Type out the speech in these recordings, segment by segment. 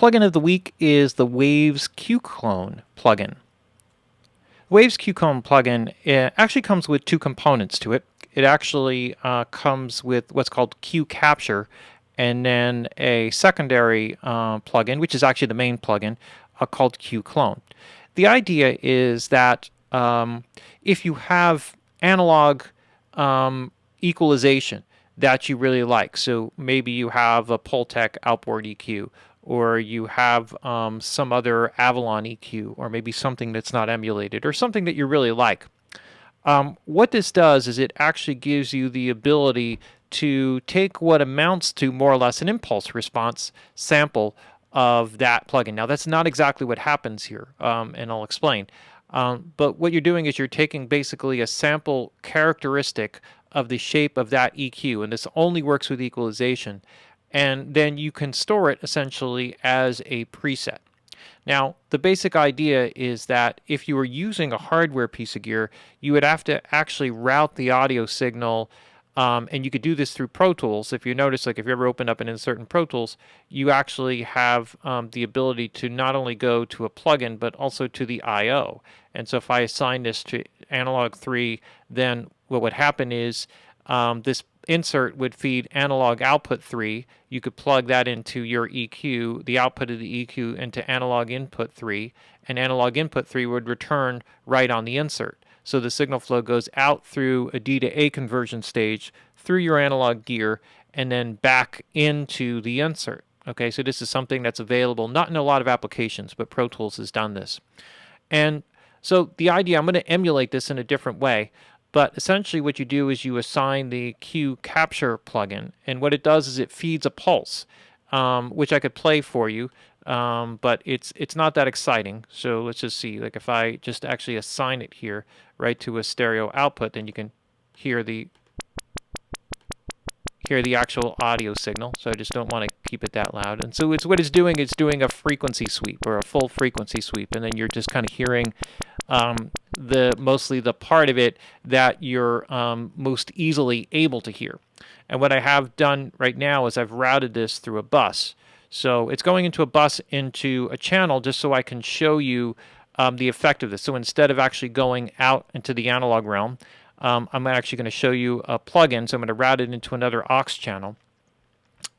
Plugin of the week is the Waves Q-Clone plugin. Waves Q-Clone plugin actually comes with two components to it. It actually comes with what's called Q-Capture, and then a secondary plugin, which is actually the main plugin, called Q-Clone. The idea is that if you have analog equalization that you really like, so maybe you have a Pultec outboard EQ, or you have some other Avalon EQ, or maybe something that's not emulated, or something that you really like. What this does is it actually gives you the ability to take what amounts to more or less an impulse response sample of that plugin. Now, that's not exactly what happens here, and I'll explain. But what you're doing is you're taking basically a sample characteristic of the shape of that EQ, and this only works with equalization, and then you can store it essentially as a preset. Now, the basic idea is that if you were using a hardware piece of gear, you would have to actually route the audio signal, and you could do this through Pro Tools. If you notice, like if you ever open up and insert in Pro Tools, you actually have the ability to not only go to a plugin, but also to the I/O. And so if I assign this to Analog 3, then what would happen is this insert would feed analog output 3. You could plug that into your EQ, the output of the EQ into analog input 3, and analog input 3 would return right on the insert. So the signal flow goes out through a D to A conversion stage, through your analog gear, and then back into the insert. Okay, so this is something that's available not in a lot of applications, but Pro Tools has done this. And so the idea, I'm going to emulate this in a different way. But essentially what you do is you assign the Q-Capture plugin, and what it does is it feeds a pulse, which I could play for you, but it's not that exciting. So let's just see, like if I just actually assign it here, right, to a stereo output, then you can hear the actual audio signal. So I just don't want to keep it that loud. And so what it's doing a frequency sweep, or a full frequency sweep, and then you're just kind of hearing mostly the part of it that you're most easily able to hear. And what I have done right now is I've routed this through a bus. So it's going into a bus into a channel just so I can show you the effect of this. So instead of actually going out into the analog realm, I'm actually going to show you a plugin. So I'm going to route it into another aux channel,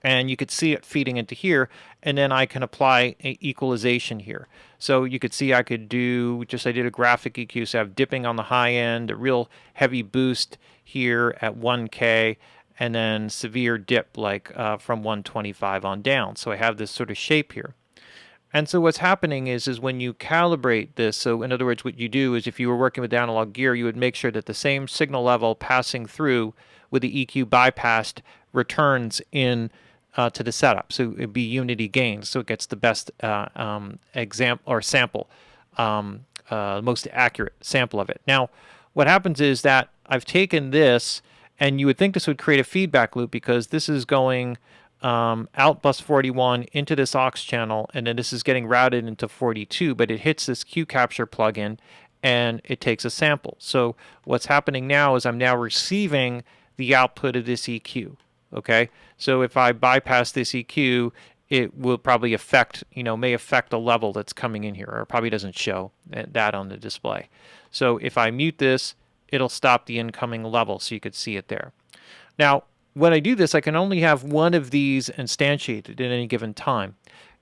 and you could see it feeding into here, and then I can apply a equalization here. So you could see I could do I did a graphic EQ, so I have dipping on the high end, a real heavy boost here at 1K, and then severe dip like from 125 on down. So I have this sort of shape here. And so what's happening is when you calibrate this, so in other words, what you do is if you were working with analog gear, you would make sure that the same signal level passing through with the EQ bypassed returns in to the setup. So it'd be unity gain, so it gets the best example or sample, most accurate sample of it. Now, what happens is that I've taken this, and you would think this would create a feedback loop because this is going out bus 41 into this aux channel, and then this is getting routed into 42, but it hits this Q-Capture plugin, and it takes a sample. So what's happening now is I'm now receiving the output of this EQ. Okay, so if I bypass this EQ, it will probably may affect the level that's coming in here, or it probably doesn't show that on the display. So if I mute this, it'll stop the incoming level, so you could see it there. Now, when I do this, I can only have one of these instantiated at any given time.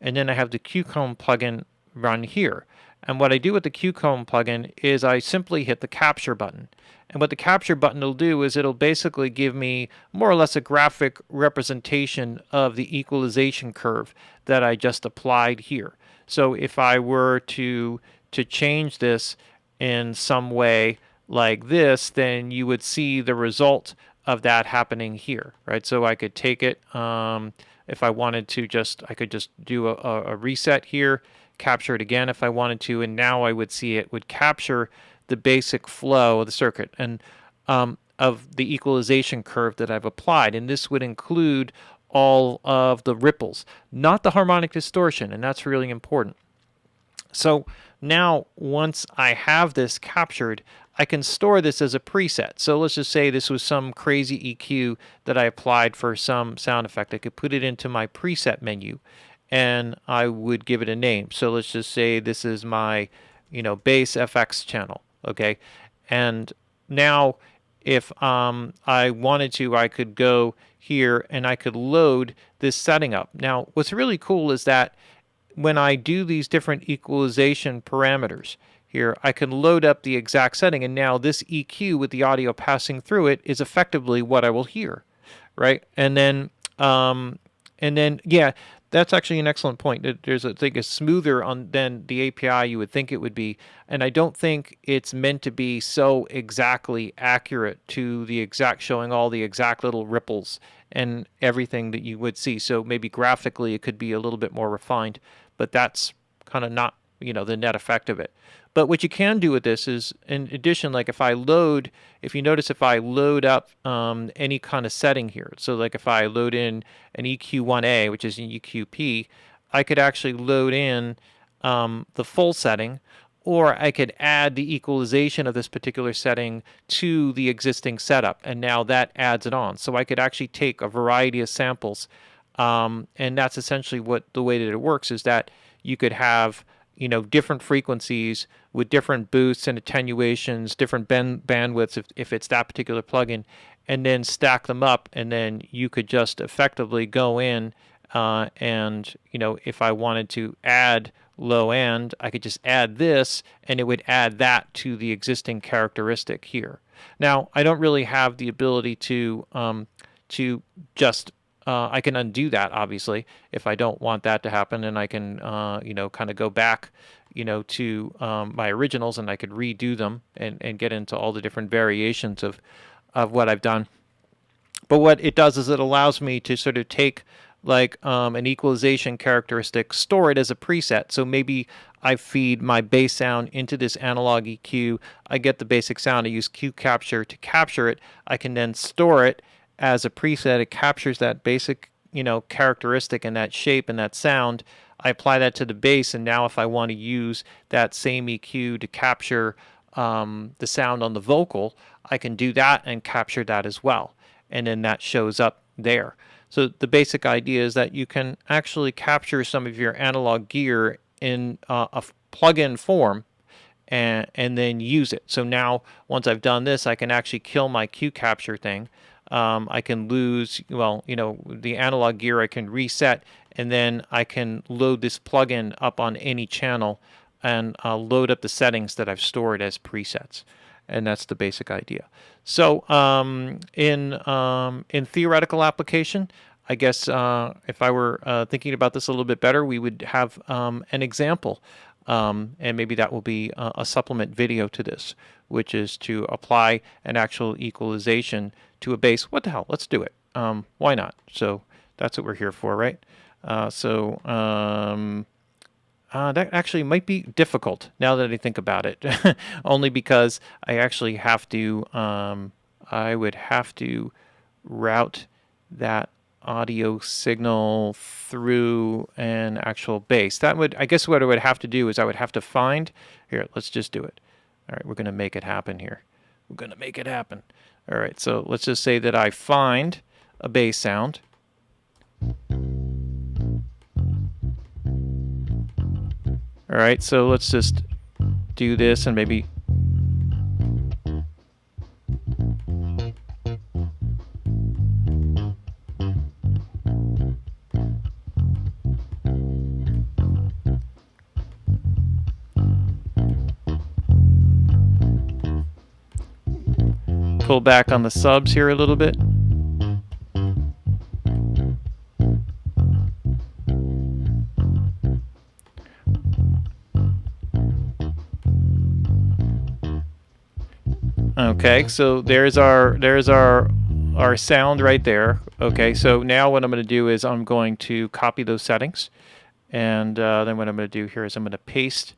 And then I have the Q-Clone plugin run here. And what I do with the Q-Clone plugin is I simply hit the capture button. And what the capture button will do is it'll basically give me more or less a graphic representation of the equalization curve that I just applied here. So if I were to change this in some way like this, then you would see the result of that happening here, right? So I could take it, if I wanted to, I could just do a reset here, capture it again if I wanted to, and now I would see it would capture the basic flow of the circuit and of the equalization curve that I've applied. And this would include all of the ripples, not the harmonic distortion, and that's really important. So now once I have this captured, I can store this as a preset. So let's just say this was some crazy EQ that I applied for some sound effect. I could put it into my preset menu, and I would give it a name. So let's just say this is my, bass FX channel. Okay. And now if I wanted to, I could go here and I could load this setting up. Now, what's really cool is that when I do these different equalization parameters here, I can load up the exact setting, and now this EQ with the audio passing through it is effectively what I will hear, right? Yeah, that's actually an excellent point. There's a thing is smoother on than the API you would think it would be, and I don't think it's meant to be so exactly accurate to the exact, showing all the exact little ripples and everything that you would see. So maybe graphically it could be a little bit more refined, but that's kind of not, the net effect of it. But what you can do with this is, in addition, like if you notice, if I load up any kind of setting here, so like if I load in an EQ1A, which is an EQP, I could actually load in the full setting, or I could add the equalization of this particular setting to the existing setup, and now that adds it on. So I could actually take a variety of samples, and that's essentially what the way that it works is that you could have different frequencies with different boosts and attenuations, different bandwidths if it's that particular plugin, and then stack them up, and then you could just effectively go in and if I wanted to add low end, I could just add this and it would add that to the existing characteristic here. Now, I don't really have the ability to just I can undo that, obviously, if I don't want that to happen, and I can, kind of go back, to my originals, and I could redo them and get into all the different variations of what I've done. But what it does is it allows me to sort of take like an equalization characteristic, store it as a preset. So maybe I feed my bass sound into this analog EQ. I get the basic sound. I use Q Capture to capture it. I can then store it as a preset. It captures that basic, characteristic and that shape and that sound. I apply that to the bass, and now if I want to use that same EQ to capture the sound on the vocal, I can do that and capture that as well. And then that shows up there. So the basic idea is that you can actually capture some of your analog gear in a plug-in form and then use it. So now once I've done this, I can actually kill my Q capture thing. I can lose, the analog gear I can reset, and then I can load this plugin up on any channel and load up the settings that I've stored as presets. And that's the basic idea. So in theoretical application, I guess if I were thinking about this a little bit better, we would have an example. And maybe that will be a supplement video to this, which is to apply an actual equalization to a bass. What the hell? Let's do it. Why not? So that's what we're here for, right? That actually might be difficult now that I think about it, only because I actually have to, I would have to route that audio signal through an actual bass. That would, I guess what I would have to do is I would have to find, here, let's just do it. All right, we're going to make it happen here. We're going to make it happen. All right, so let's just say that I find a bass sound. All right, so let's just do this and maybe pull back on the subs here a little bit. Okay, so there's our sound right there. Okay, so now what I'm going to do is I'm going to copy those settings, and then what I'm going to do here is I'm going to paste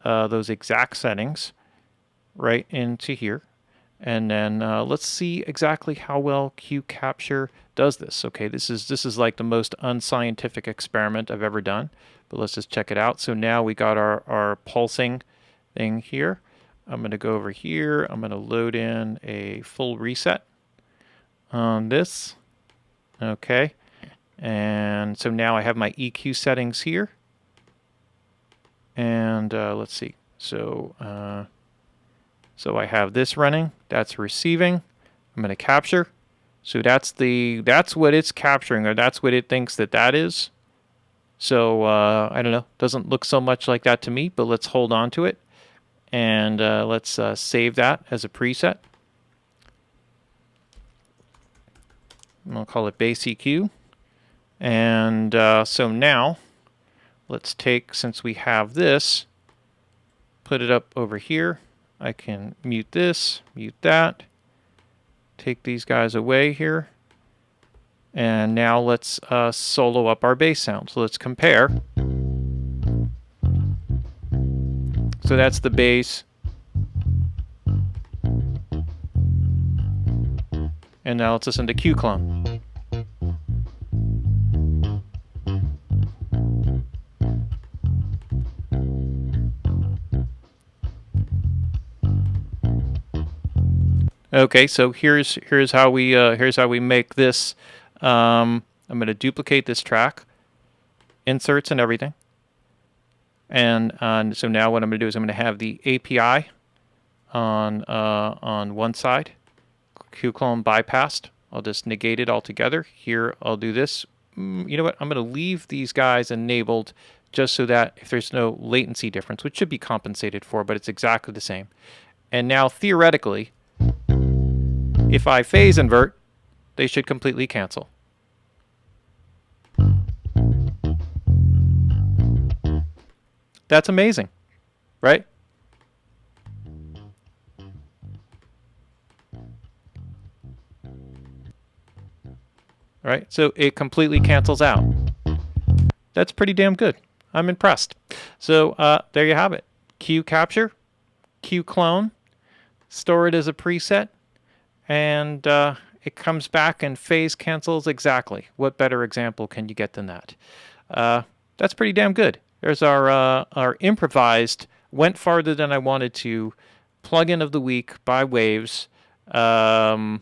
those exact settings right into here, and then let's see exactly how well Q Capture does this. Okay, this is like the most unscientific experiment I've ever done, but let's just check it out. So now we got our pulsing thing here. I'm going to go over here. I'm going to load in a full reset on this. Okay. And so now I have my EQ settings here. And let's see. So I have this running. That's receiving. I'm going to capture. So that's what it's capturing, or that's what it thinks that is. So I don't know. Doesn't look so much like that to me, but let's hold on to it. And let's save that as a preset. And I'll call it base EQ. And so now, let's take, since we have this, put it up over here. I can mute this, mute that, take these guys away here. And now let's solo up our bass sound. So let's compare. So that's the bass. And now let's listen to Q-Clone. Okay, so here's how we make this. I'm going to duplicate this track, inserts and everything. And so now what I'm going to do is I'm going to have the API on one side, Q-Clone bypassed. I'll just negate it altogether. Here I'll do this. You know what? I'm going to leave these guys enabled just so that if there's no latency difference, which should be compensated for, but it's exactly the same. And now theoretically, if I phase invert, they should completely cancel. That's amazing, right? All right, so it completely cancels out. That's pretty damn good. I'm impressed. So there you have it. Q capture, Q clone, store it as a preset, and it comes back and phase cancels exactly. What better example can you get than that? That's pretty damn good. There's our improvised, went farther than I wanted to, plugin of the week by Waves, Q-Clone.